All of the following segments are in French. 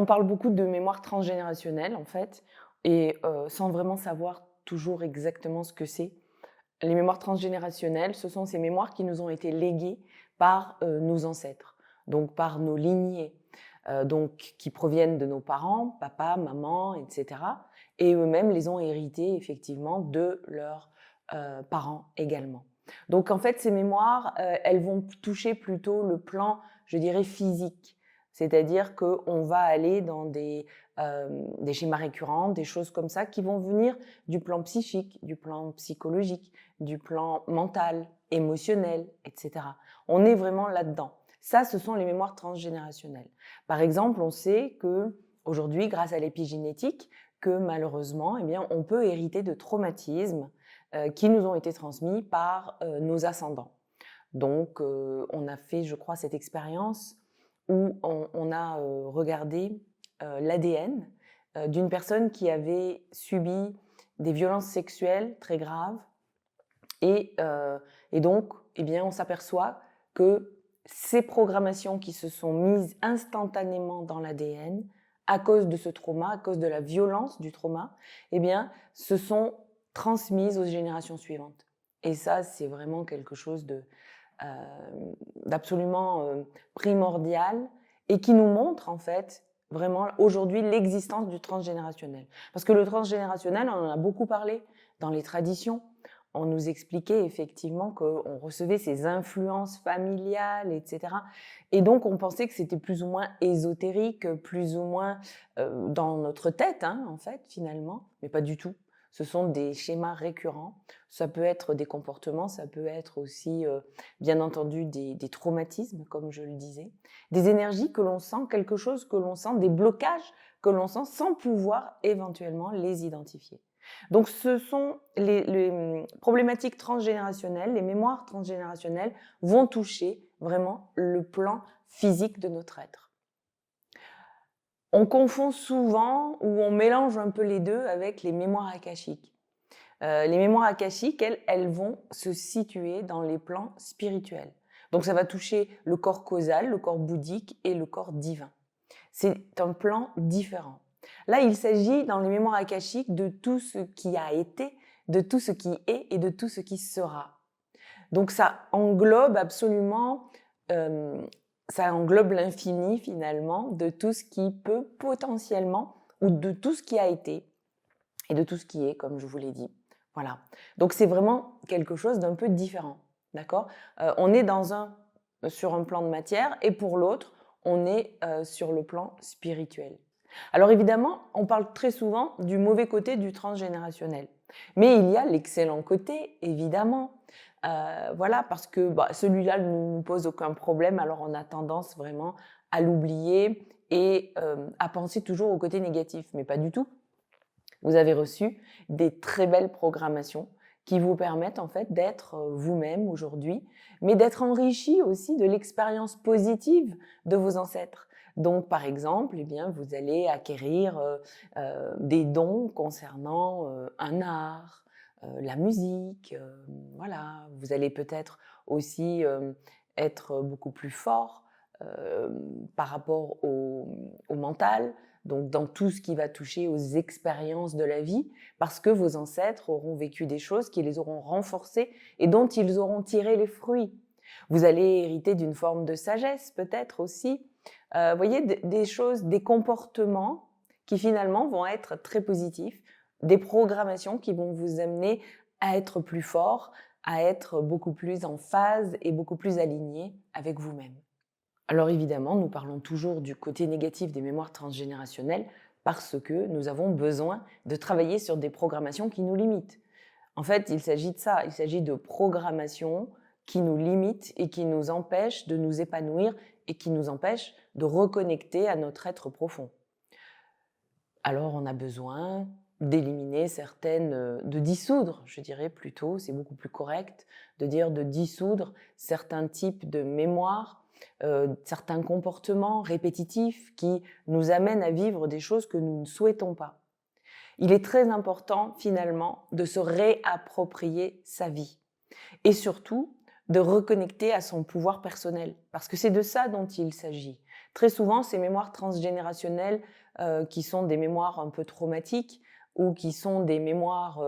on parle beaucoup de mémoire transgénérationnelle, en fait, et sans vraiment savoir toujours exactement ce que c'est. Les mémoires transgénérationnelles, ce sont ces mémoires qui nous ont été léguées par, nos ancêtres, donc par nos lignées, donc qui proviennent de nos parents, papa, maman et cetera, et eux-mêmes les ont héritées effectivement de leurs, parents également. Donc en fait, ces mémoires, elles vont toucher plutôt le plan, je dirais, physique. C'est-à-dire qu'on va aller dans des schémas récurrents, des choses comme ça qui vont venir du plan psychique, du plan psychologique, du plan mental, émotionnel, et cetera. On est vraiment là-dedans. Ça, ce sont les mémoires transgénérationnelles. Par exemple, on sait qu'aujourd'hui, grâce à l'épigénétique, que malheureusement, eh bien, on peut hériter de traumatismes qui nous ont été transmis par nos ascendants. Donc, on a fait, je crois, cette expérience où on a regardé l'ADN d'une personne qui avait subi des violences sexuelles très graves et donc, eh bien, on s'aperçoit que ces programmations qui se sont mises instantanément dans l'ADN à cause de ce trauma, à cause de la violence du trauma, eh bien, se sont transmises aux générations suivantes. Et ça, c'est vraiment quelque chose euh, d'absolument primordial et qui nous montre en fait vraiment aujourd'hui l'existence du transgénérationnel. Parce que le transgénérationnel, on en a beaucoup parlé dans les traditions. On nous expliquait effectivement qu'on recevait ces influences familiales, etc. Et donc on pensait que c'était plus ou moins ésotérique, plus ou moins dans notre tête, hein, en fait, finalement, mais pas du tout. Ce sont des schémas récurrents. Ça peut être des comportements, ça peut être aussi, bien entendu, des traumatismes, comme je le disais, des énergies que l'on sent, quelque chose que l'on sent, des blocages que l'on sent sans pouvoir éventuellement les identifier. Donc ce sont les problématiques transgénérationnelles, les mémoires transgénérationnelles vont toucher vraiment le plan physique de notre être. On confond souvent ou on mélange un peu les deux avec les mémoires akashiques. Les mémoires akashiques, elles vont se situer dans les plans spirituels. Donc ça va toucher le corps causal, le corps bouddhique et le corps divin. C'est un plan différent. Là, il s'agit dans les mémoires akashiques de tout ce qui a été, de tout ce qui est et de tout ce qui sera. Donc ça englobe absolument, ça englobe l'infini finalement de tout ce qui peut potentiellement, ou de tout ce qui a été et de tout ce qui est, comme je vous l'ai dit. Voilà. Donc c'est vraiment quelque chose d'un peu différent, d'accord? On est sur un plan de matière et pour l'autre, on est sur le plan spirituel. Alors évidemment, on parle très souvent du mauvais côté du transgénérationnel. Mais il y a l'excellent côté, évidemment. Voilà, parce que bah, celui-là ne nous pose aucun problème, alors on a tendance vraiment à l'oublier et à penser toujours au côté négatif, mais pas du tout. Vous avez reçu des très belles programmations qui vous permettent en fait d'être vous-même aujourd'hui, mais d'être enrichi aussi de l'expérience positive de vos ancêtres. Donc, par exemple, eh bien, vous allez acquérir des dons concernant un art, la musique, voilà. Vous allez peut-être aussi être beaucoup plus fort euh, par rapport au mental, donc dans tout ce qui va toucher aux expériences de la vie, parce que vos ancêtres auront vécu des choses qui les auront renforcées et dont ils auront tiré les fruits. Vous allez hériter d'une forme de sagesse peut-être aussi. Vous voyez, des choses, des comportements qui finalement vont être très positifs, des programmations qui vont vous amener à être plus fort, à être beaucoup plus en phase et beaucoup plus aligné avec vous-même. Alors évidemment, nous parlons toujours du côté négatif des mémoires transgénérationnelles parce que nous avons besoin de travailler sur des programmations qui nous limitent. En fait, il s'agit de ça, il s'agit de programmations qui nous limitent et qui nous empêchent de nous épanouir et qui nous empêchent de reconnecter à notre être profond. Alors on a besoin d'éliminer certaines, de dissoudre, je dirais plutôt, c'est beaucoup plus correct de dire de dissoudre certains types de mémoires, certains comportements répétitifs qui nous amènent à vivre des choses que nous ne souhaitons pas. Il est très important finalement de se réapproprier sa vie et surtout de reconnecter à son pouvoir personnel parce que c'est de ça dont il s'agit. Très souvent, ces mémoires transgénérationnelles qui sont des mémoires un peu traumatiques ou qui sont des mémoires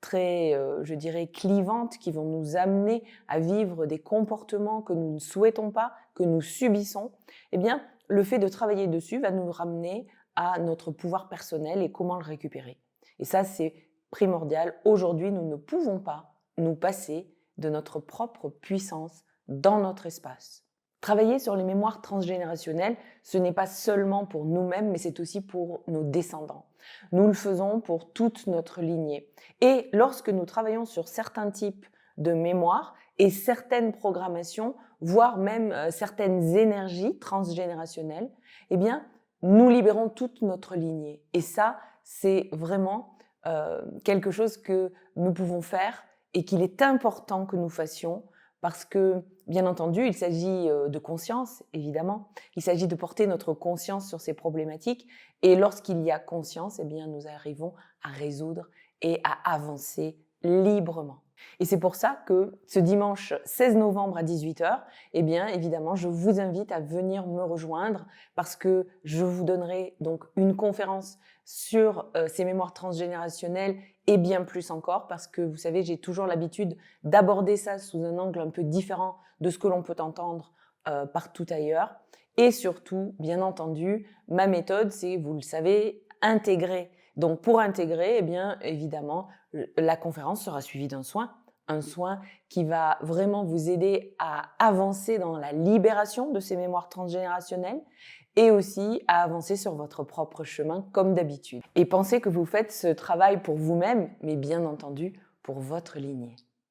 très, je dirais, clivantes, qui vont nous amener à vivre des comportements que nous ne souhaitons pas, que nous subissons, eh bien, le fait de travailler dessus va nous ramener à notre pouvoir personnel et comment le récupérer. Et ça, c'est primordial. Aujourd'hui, nous ne pouvons pas nous passer de notre propre puissance dans notre espace. Travailler sur les mémoires transgénérationnelles, ce n'est pas seulement pour nous-mêmes, mais c'est aussi pour nos descendants. Nous le faisons pour toute notre lignée. Et lorsque nous travaillons sur certains types de mémoires et certaines programmations, voire même certaines énergies transgénérationnelles, eh bien, nous libérons toute notre lignée. Et ça, c'est vraiment quelque chose que nous pouvons faire et qu'il est important que nous fassions parce que, bien entendu, il s'agit de conscience, évidemment. Il s'agit de porter notre conscience sur ces problématiques. Et lorsqu'il y a conscience, eh bien, nous arrivons à résoudre et à avancer librement. Et c'est pour ça que ce dimanche 16 novembre à 18h, eh bien, évidemment, je vous invite à venir me rejoindre parce que je vous donnerai donc une conférence sur ces mémoires transgénérationnelles et bien plus encore parce que, vous savez, j'ai toujours l'habitude d'aborder ça sous un angle un peu différent de ce que l'on peut entendre partout ailleurs. Et surtout, bien entendu, ma méthode, c'est, vous le savez, intégrer. Donc, pour intégrer, eh bien, évidemment, la conférence sera suivie d'un soin. Un soin qui va vraiment vous aider à avancer dans la libération de ces mémoires transgénérationnelles et aussi à avancer sur votre propre chemin comme d'habitude. Et pensez que vous faites ce travail pour vous-même, mais bien entendu pour votre lignée.